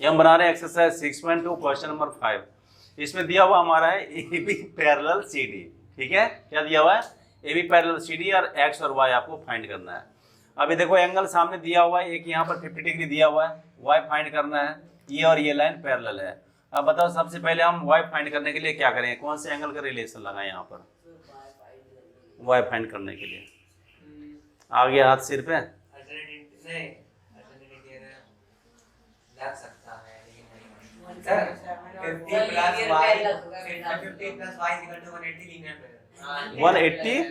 ये हम बना रहे हैं एक्सरसाइज 6.2 क्वेश्चन नंबर 5। इसमें दिया हुआ हमारा है A B parallel C D. ठीक है, क्या दिया हुआ है? A B parallel C D और एक्स और वाई आपको फाइंड करना है। अभी देखो एंगल सामने दिया हुआ है, एक यहाँ पर 50 डिग्री दिया हुआ है, वाई फाइंड करना है। ये और ये लाइन पैरेलल है। अब बताओ सबसे पहले हम वाई फाइंड करने के लिए क्या करेंगे, कौन से एंगल का रिलेशन लगाएं यहाँ पर वाई फाइंड करने के लिए? आ गया हाथ सिर पे? वन 180।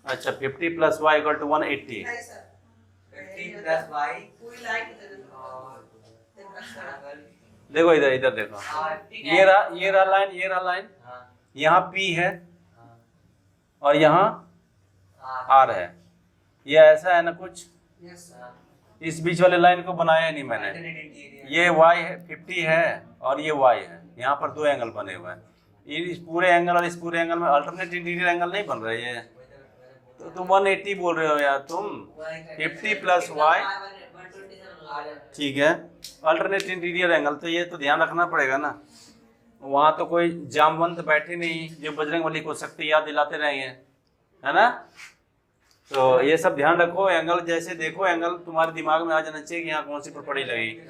अच्छा 50 प्लस वाई इक्वल टू 180। देखो इधर इधर देखो, ये रहा लाइन, यहाँ P है और यहाँ R है। ये ऐसा है ना कुछ, इस बीच वाले लाइन को बनाया नहीं मैंने। ये y है 50 है और ये y है, यहाँ पर दो एंगल बने हुए हैं। इस पूरे एंगल और इस पूरे एंगल में अल्टरनेट इंटीरियर एंगल नहीं बन रहे ये, तो तुम 180 बोल रहे हो यार तुम। 50 प्लस y, ठीक है, अल्टरनेट इंटीरियर एंगल, तो ये तो ध्यान रखना पड़ेगा ना। वहाँ तो कोई जामवंत बैठे नहीं जो बजरंगबली को शक्ति याद दिलाते रहेंगे, है ना। तो ये सब ध्यान रखो, एंगल जैसे देखो एंगल तुम्हारे दिमाग में आ जाना चाहिए कि यहाँ कौन सी प्रॉपर्टी लगेगी।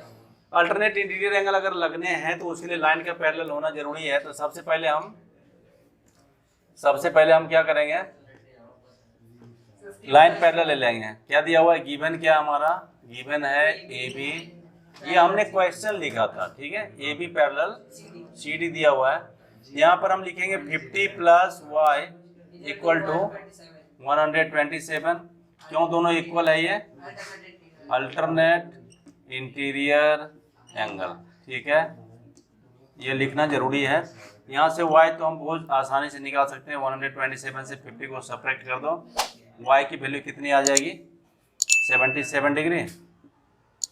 अल्टरनेट इंटीरियर एंगल अगर लगने हैं तो उसके लिए लाइन का पैरेलल होना जरूरी है। तो सबसे पहले हम क्या करेंगे, लाइन पैरेलल ले लेंगे। क्या दिया हुआ है गिवन, क्या हमारा गिवन है ए बी, ये हमने क्वेश्चन लिखा था, ठीक है। A B parallel C D दिया हुआ है। यहाँ पर हम लिखेंगे 50 प्लस वाई इक्वल टू 127। क्यों दोनों इक्वल है? ये अल्टरनेट इंटीरियर एंगल, ठीक है, ये लिखना जरूरी है। यहाँ से y तो हम बहुत आसानी से निकाल सकते हैं। 127 से 50 को सब्ट्रैक्ट कर दो, y की वैल्यू कितनी आ जाएगी? 77 डिग्री,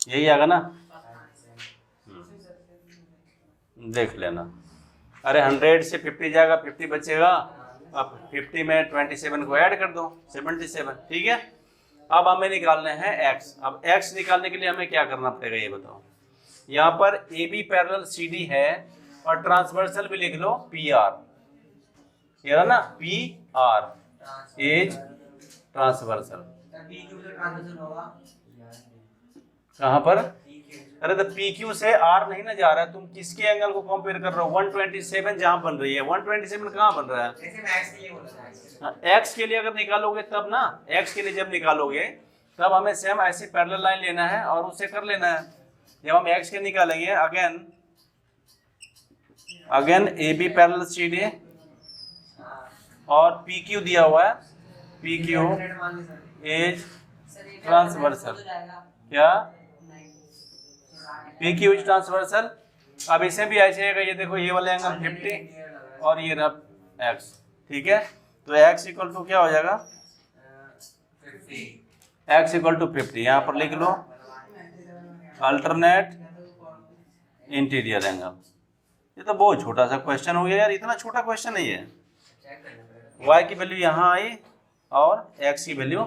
यही आएगा ना। देख लेना। अरे 100 से 50 जाएगा, 50 बचेगा। अब 50 में 27 को ऐड कर दो, 77, ठीक है। अब हमें निकालने हैं x। अब x निकालने के लिए हमें क्या करना पड़ेगा ये बताओ। यहाँ पर A B parallel C D है और ट्रांसवर्सल भी लिख लो पी आर, ये रहा ना, पी आर इज ट्रांसवर्सल। कहाँ पर? अरे तो पी क्यू से आर नहीं ना जा रहा है, तुम किसके एंगल को कंपेयर कर रहे हो? 127 जहां बन रही है, 127 कहाँ बन रहा है? एक्स के लिए अगर निकालोगे तब ना, एक्स के लिए जब निकालोगे तब हमें सेम ऐसी पैरेलल लाइन लेना है और उससे कर लेना है। जब हम एक्स के निकालेंगे again A B parallel C D और पी क्यू दिया हुआ है, पी क्यू इज ट्रांसवर्सल। क्या? P Q is transversal. अब इसे भी ऐसे है, ये देखो ये वाले एंगल 50 और ये रहा एक्स, ठीक है। तो x इक्वल टू क्या हो जाएगा? x equal to 50। यहाँ पर लिख लो अल्टरनेट इंटीरियर एंगल। ये तो बहुत छोटा सा क्वेश्चन हो गया यार, इतना छोटा क्वेश्चन नहीं है। y की वैल्यू यहाँ आई और x की वैल्यू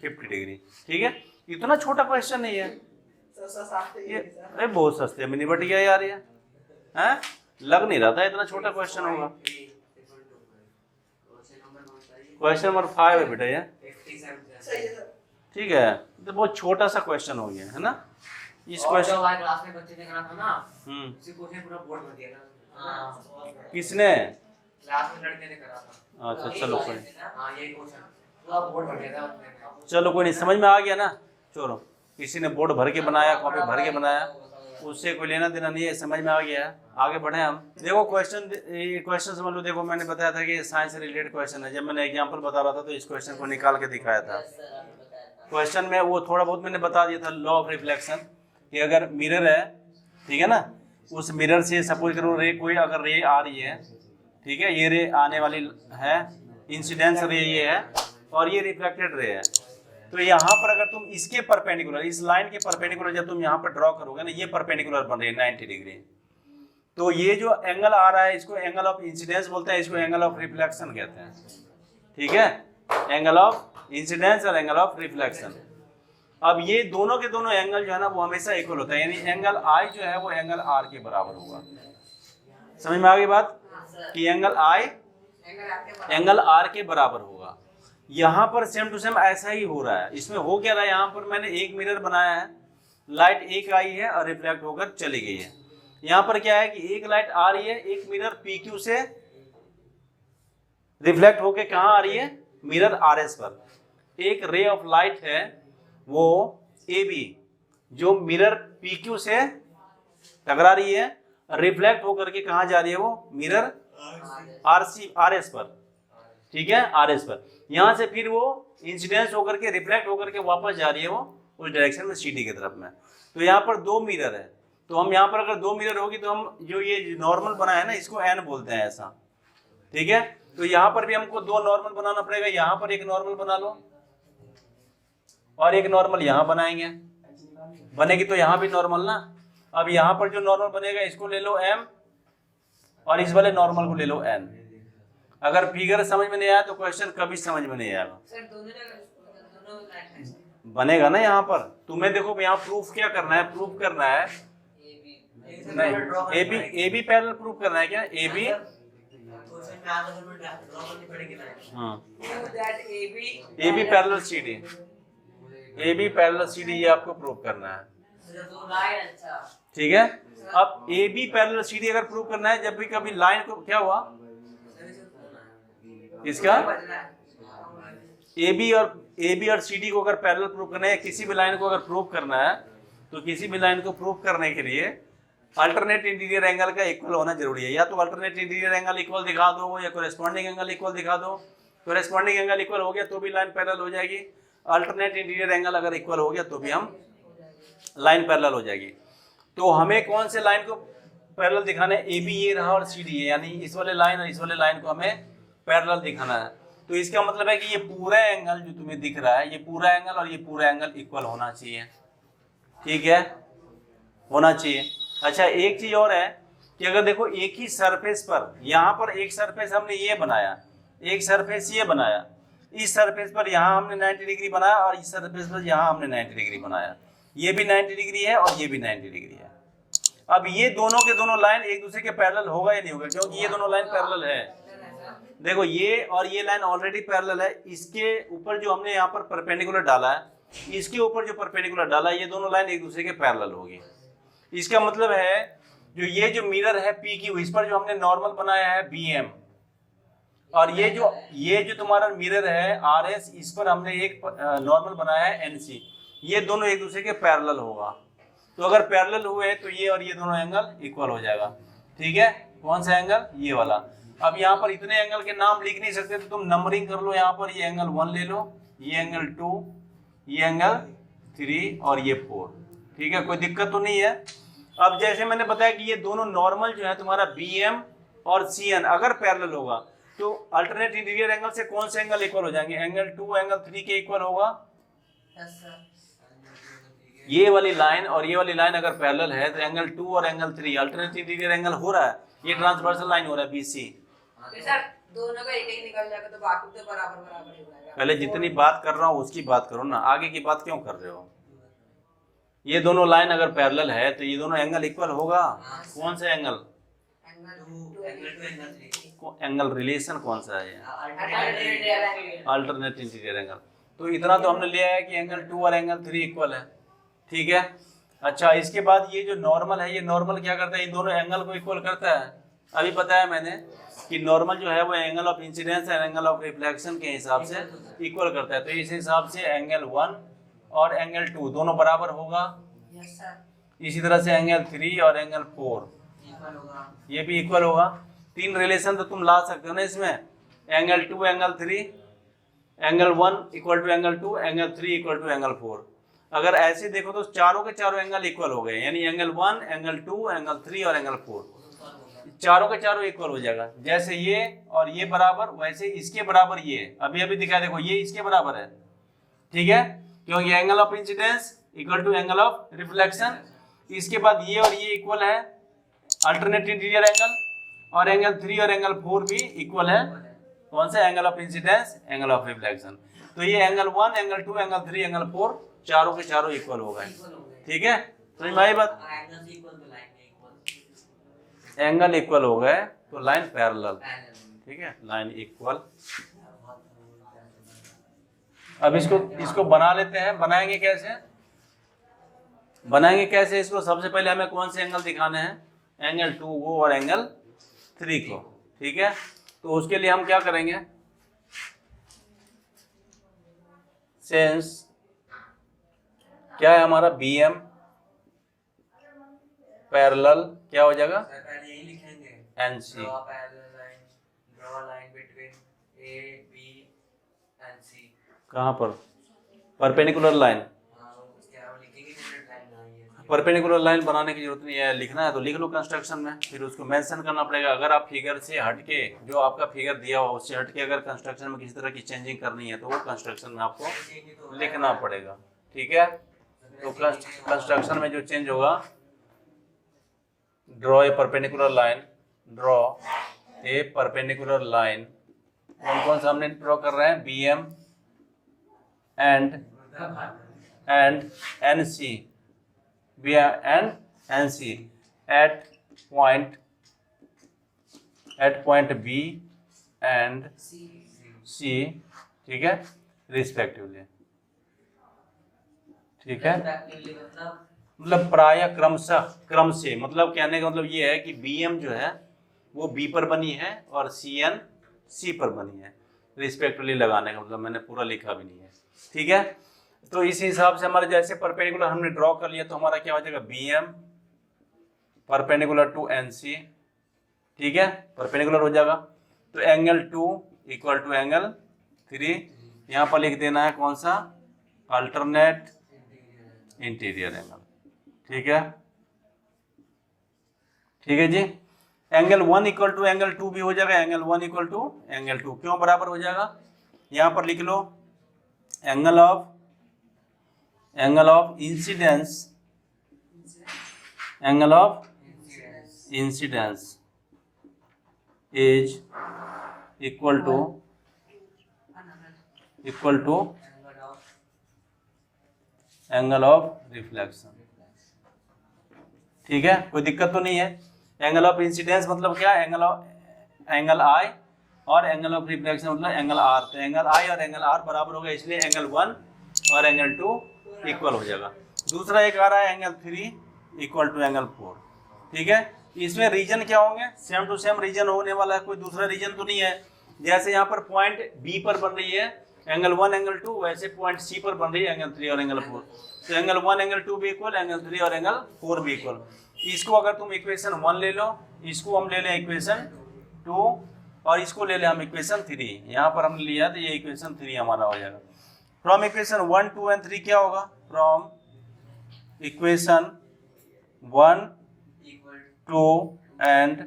50 डिग्री, ठीक है। इतना छोटा क्वेश्चन नहीं है ये। अरे बहुत सस्ते में निपट गया यार ये, हैं? लग नहीं रहा था इतना छोटा क्वेश्चन होगा। क्वेश्चन नंबर 5 है बेटा ये, ठीक है। तो बहुत छोटा सा क्वेश्चन हो गया है ना इस क्वेश्चन। क्लास में बच्चे ने करा था ना, उसी को उसने पूरा बोर्ड भर दिया था। किसने? क्लास में लड़के ने करा था। अच्छा चलो कोई, हां यही क्वेश्चन पूरा बोर्ड भर दिया था उसने। चलो कोई नहीं, समझ में आ गया ना। छोड़ो, किसी ने बोर्ड भर के बनाया, कॉपी भर के बनाया, उससे कोई लेना देना नहीं है, समझ में आ गया है। आगे बढ़े हम। देखो क्वेश्चन समझ लो। देखो मैंने बताया था कि साइंस से रिलेटेड क्वेश्चन है। जब मैंने एग्जांपल बता रहा था तो इस क्वेश्चन को निकाल के दिखाया था। क्वेश्चन में वो थोड़ा बहुत मैंने बता दिया था लॉ ऑफ रिफ्लेक्शन, कि अगर मिरर है, ठीक है ना, उस मिरर से सपोज करो रे, कोई अगर रे आ रही है, ठीक है, ये रे आने वाली है, इंसिडेंस रे ये है और ये रिफ्लेक्टेड रे है। तो यहाँ पर अगर तुम इसके परपेंडिकुलर, इस लाइन के परपेंडिकुलर जब तुम यहाँ पर ड्रॉ करोगे ना, ये परपेंडिकुलर बन रही है 90 डिग्री। तो ये जो एंगल आ रहा है इसको एंगल ऑफ इंसिडेंस बोलते हैं, इसको एंगल ऑफ रिफ्लेक्शन कहते हैं, ठीक है। एंगल ऑफ इंसिडेंस और एंगल ऑफ रिफ्लेक्शन। अब ये दोनों के दोनों एंगल जो है ना वो हमेशा इक्वल होता है, यानी एंगल आई जो है वो एंगल आर के बराबर होगा। समझ में आ गई बात कि एंगल आई एंगल आर के बराबर होगा। यहाँ पर सेम टू सेम ऐसा ही हो रहा है। इसमें हो क्या रहा है, यहाँ पर मैंने एक मिरर बनाया है, लाइट एक आई है और रिफ्लेक्ट होकर चली गई है। यहाँ पर क्या है कि एक लाइट आ रही है, एक मिरर PQ से रिफ्लेक्ट होकर कहाँ आ रही है, मिरर RS पर। एक रे ऑफ लाइट है वो AB जो मिरर PQ से टकरा रही है, रिफ्लेक्ट होकर के कहाँ जा रही है, वो मिरर RS पर, ठीक है, RS पर। यहाँ से फिर वो इंसिडेंस होकर के रिफ्लेक्ट होकर के वापस जा रही है वो उस डायरेक्शन में CD की तरफ में। तो यहाँ पर दो मिरर है, तो हम यहाँ पर अगर दो मिरर होगी तो हम जो ये नॉर्मल बनाया है ना इसको N बोलते हैं ऐसा, ठीक है। तो यहाँ पर भी हमको दो नॉर्मल बनाना पड़ेगा, यहाँ पर एक नॉर्मल बना लो और एक नॉर्मल यहाँ बनाएंगे, बनेगी तो यहाँ भी नॉर्मल ना। अब यहाँ पर जो नॉर्मल बनेगा इसको ले लो M और इस वाले नॉर्मल को ले लो N। अगर फिगर समझ में नहीं आया तो क्वेश्चन कभी समझ में नहीं आएगा। बनेगा ना यहाँ पर। तुम्हें देखो यहाँ प्रूफ क्या करना है, प्रूफ करना है नहीं AB पैरेलल प्रूफ करना है क्या, AB AB parallel CD, AB parallel CD ये आपको प्रूफ करना है, ठीक है। अब AB पैरेलल CD अगर प्रूफ करना है, जब भी कभी लाइन को क्या हुआ इसका AB और CD को अगर पैरेलल प्रूफ करना है, किसी भी लाइन को अगर प्रूफ करना है तो किसी भी लाइन को प्रूफ करने के लिए अल्टरनेट इंटीरियर एंगल का इक्वल होना जरूरी है। या तो अल्टरनेट इंटीरियर एंगल इक्वल दिखा दो या कोरेस्पॉन्डिंग एंगल इक्वल दिखा दो। कोरेस्पॉन्डिंग एंगल इक्वल हो गया तो भी लाइन पैरेलल हो जाएगी, अल्टरनेट इंटीरियर एंगल अगर इक्वल हो गया तो भी हम लाइन पैरेलल हो जाएगी। तो हमें कौन से लाइन को पैरेलल दिखाना है, AB ये रहा और CD है, यानी इस वाले लाइन और इस वाले लाइन को हमें पैरेलल दिखाना है। तो इसका मतलब है कि ये पूरा एंगल जो तुम्हें दिख रहा है, ये पूरा एंगल और ये पूरा एंगल इक्वल होना चाहिए, ठीक है, होना चाहिए। अच्छा एक चीज और है कि अगर देखो एक ही सरफेस पर, यहाँ पर एक सरफेस हमने ये बनाया, एक सरफेस ये बनाया, इस सरफेस पर यहाँ हमने 90 डिग्री बनाया और इस सरफेस पर यहाँ हमने 90 डिग्री बनाया, ये भी 90 डिग्री है और ये भी 90 डिग्री है। अब ये दोनों के दोनों लाइन एक दूसरे के पैरेलल होगा या नहीं होगा, क्योंकि ये दोनों लाइन पैरेलल है। देखो ये और ये लाइन ऑलरेडी पैरेलल है, इसके ऊपर जो हमने यहाँ पर परपेंडिकुलर डाला है, इसके ऊपर जो परपेंडिकुलर डाला है, ये दोनों लाइन एक दूसरे के पैरेलल होगी। इसका मतलब है जो मिरर है PQ, इस पर जो हमने नॉर्मल बनाया है BM, और ये जो तुम्हारा मिरर है RS, इस पर हमने एक नॉर्मल बनाया है NC, ये दोनों एक दूसरे के पैरेलल होगा। तो अगर पैरेलल हुए तो ये और ये दोनों एंगल इक्वल हो जाएगा, ठीक है। कौन सा एंगल, ये वाला। अब यहाँ पर इतने एंगल के नाम लिख नहीं सकते तो तुम नंबरिंग कर लो, यहाँ पर ये एंगल 1 ले लो, ये एंगल 2, ये एंगल 3 और ये 4, ठीक है, कोई दिक्कत तो नहीं है। अब जैसे मैंने बताया कि ये दोनों नॉर्मल जो है तुम्हारा BM और CN अगर पैरेलल होगा तो अल्टरनेट इंटीरियर एंगल से कौन से एंगल इक्वल हो जाएंगे, एंगल 2 एंगल 3 के इक्वल होगा। ये वाली लाइन और ये वाली लाइन अगर पैरेलल है तो एंगल 2 और एंगल 3 अल्टरनेट इंटीरियर एंगल हो रहा है, ये ट्रांसवर्सल लाइन हो रहा है BC। सर दोनों का एक निकल जाएगा तो बाकी तो बराबर बराबर ही हो जाएगा। पहले जितनी बात कर रहा हूँ उसकी बात करो ना, आगे की बात क्यों कर रहे हो। ये दोनों लाइन अगर पैरेलल है तो ये दोनों एंगल इक्वल होगा। कौन सा एंगल, एंगल रिलेशन कौन सा है, अल्टरनेट इंटीरियर एंगल। तो इतना तो हमने लिया है कि एंगल 2 और एंगल 3 इक्वल है, ठीक है। अच्छा इसके बाद ये जो नॉर्मल है, ये नॉर्मल क्या करता है, ये दोनों एंगल को इक्वल करता है। अभी बताया मैंने कि नॉर्मल जो है वो angle of incidence and angle of reflection के हिसाब से इक्वल करता है। तो इस हिसाब से एंगल 1 और एंगल 2 दोनों बराबर होगा। इसी तरह से एंगल 3 और एंगल 4 ये भी इक्वल होगा। 3 रिलेशन तो तुम ला सकते हो ना इसमें, angle 2 angle 3, angle 1 equal to angle 2, angle 3 equal to angle 4। अगर ऐसे देखो तो चारों के चारों एंगल इक्वल हो गए, यानी एंगल 1 एंगल 2 एंगल 3 और एंगल 4 चारों के चारों इक्वल हो जाएगा। जैसे ये और ये बराबर, वैसे इसके बराबर ये। अभी अभी दिखा देखो ये इसके बराबर है, ठीक है, क्योंकि angle of incidence equal to angle of reflection. इसके बाद ये और ये इक्वल है अल्टरनेट इंटीरियर एंगल, और एंगल 3 और एंगल 4 भी इक्वल है। कौन सा, angle of incidence angle of reflection. तो ये एंगल 1 एंगल 2 एंगल 3 एंगल 4 चारों के चारों इक्वल हो गए। इक्वल हो गए। ठीक है, समझ में आई बात? एंगल से इक्वल तो लाइन में इक्वल। एंगल इक्वल हो गए तो लाइन पैरेलल। पैरेलल। ठीक है, लाइन इक्वल। अब इसको बना लेते हैं। बनाएंगे कैसे? बनाएंगे कैसे इसको? सबसे पहले हमें कौन से एंगल दिखाने हैं? एंगल 2 को और एंगल 3 को। ठीक है, तो उसके लिए हम क्या करेंगे? सेंस क्या है हमारा? BM पैरेलल क्या हो जाएगा? सर पहले यही लिखेंगे, NC। Draw parallel line, draw line between A B and C। कहाँ पर? Perpendicular line. हाँ, उसके आगे लिखेंगे यूनिट लाइन बनानी है। परपेंडिकुलर लाइन बनाने की जरूरत नहीं है, लिखना है तो लिख लो कंस्ट्रक्शन में, फिर उसको मेंशन करना पड़ेगा। अगर आप फिगर से हटके, जो आपका फिगर दिया हुआ उससे हटके अगर कंस्ट्रक्शन में किसी तरह की चेंजिंग करनी है तो वो कंस्ट्रक्शन में आपको लिखना पड़ेगा। ठीक है, तो कंस्ट्रक्शन में जो चेंज होगा, draw a perpendicular line, draw a perpendicular line. कौन कौन सा हमने ड्रॉ कर रहे हैं? BM and NC, BM and NC at point B and C। ठीक है, रिस्पेक्टिवली। ठीक है, मतलब प्राय क्रम से, मतलब कहने का मतलब ये है कि BM जो है वो B पर बनी है और CN C पर बनी है। रिस्पेक्टिवली लगाने का मतलब मैंने पूरा लिखा भी नहीं है। ठीक है, तो इस हिसाब से हमारे जैसे परपेंडिकुलर हमने ड्रॉ कर लिया तो हमारा क्या हो जाएगा? BM perpendicular to NC। ठीक है, परपेंडिकुलर हो जाएगा। तो एंगल 2 इक्वल टू एंगल 3। यहाँ पर लिख देना है कौन सा? Alternate interior angle. ठीक है, ठीक है जी। एंगल 1 इक्वल टू एंगल 2 भी हो जाएगा। एंगल 1 इक्वल टू एंगल 2 क्यों बराबर हो जाएगा? यहाँ पर लिख लो angle of incidence, angle of incidence is equal to angle of reflection. ठीक है, कोई दिक्कत तो नहीं है। एंगल ऑफ इंसिडेंस मतलब क्या? एंगल I और एंगल ऑफ रिफ्लेक्शन मतलब एंगल R। तो एंगल I और एंगल R बराबर हो गए, इसलिए एंगल 1 और एंगल 2 इक्वल हो जाएगा। दूसरा एक आ रहा है एंगल 3 इक्वल टू एंगल 4। ठीक है, इसमें रीजन क्या होंगे? सेम टू सेम रीजन होने वाला है, कोई दूसरा रीजन तो नहीं है। जैसे यहाँ पर पॉइंट B पर बन रही है एंगल 1 एंगल 2, वैसे पॉइंट C पर बन रही है एंगल 3 और एंगल 4। तो एंगल 1 एंगल 2 भी इक्वल, एंगल 3 और एंगल 4 भी इक्वल। इसको अगर तुम इक्वेशन 1 ले लो, इसको हम ले लें इक्वेशन 2 और इसको ले लें हम इक्वेशन 3। यहाँ पर हमने लिया तो ये इक्वेशन 3 हमारा हो जाएगा। फ्रॉम इक्वेशन 1 2 एंड 3 क्या होगा? From equation 1 2 and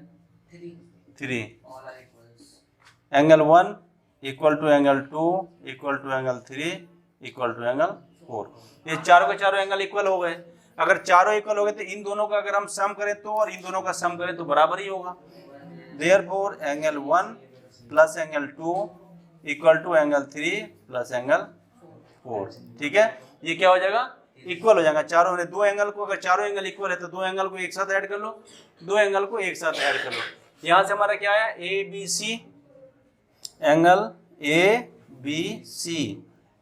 3 angle 1 equal to angle 2 equal to angle 3 equal to angle 4। ये चारों के चारों एंगल इक्वल हो गए। अगर चारों इक्वल हो गए तो इन दोनों का अगर हम सम करें तो, और इन दोनों का सम करें तो बराबर ही होगा। Therefore angle 1 plus angle 2 equal to angle 3 plus angle 4। ठीक है, ये क्या हो जाएगा? इक्वल हो जाएगा। चारों में दो एंगल को, अगर चारों एंगल इक्वल है तो दो एंगल को एक साथ ऐड कर लो, दो एंगल को एक साथ ऐड कर लो। यहाँ से हमारा क्या आया? ABC angle ABC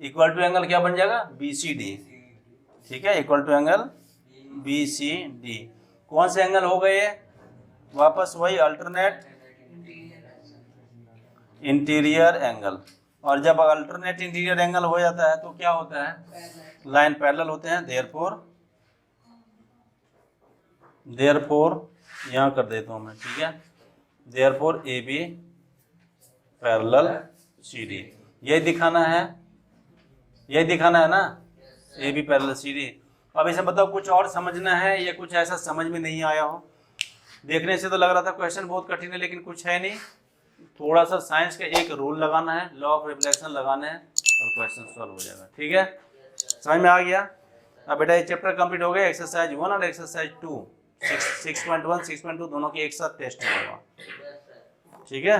equal to angle क्या बन जाएगा? BCD। ठीक है, इक्वल टू एंगल BCD। कौन से एंगल हो गए? वापस वही अल्टरनेट इंटीरियर एंगल। और जब अल्टरनेट इंटीरियर एंगल हो जाता है तो क्या होता है? लाइन पैरेलल होते हैं। देयरफॉर यहाँ कर देता हूँ मैं। ठीक है, देयरफॉर AB पैरेलल CD। यही दिखाना है, यही दिखाना है ना, AB पैरेलल CD। अब इसे बताओ कुछ और समझना है या कुछ ऐसा समझ में नहीं आया हो? देखने से तो लग रहा था क्वेश्चन बहुत कठिन है, लेकिन कुछ है नहीं। थोड़ा सा साइंस का एक रूल लगाना है, लॉ ऑफ रिफ्लेक्शन लगाना है और क्वेश्चन सॉल्व हो जाएगा। ठीक है, समझ में आ गया? अब बेटा ये चैप्टर कंप्लीट हो गया। एक्सरसाइज 1 और एक्सरसाइज 2 6.1 6.2 दोनों की एक साथ टेस्ट होगा। ठीक है।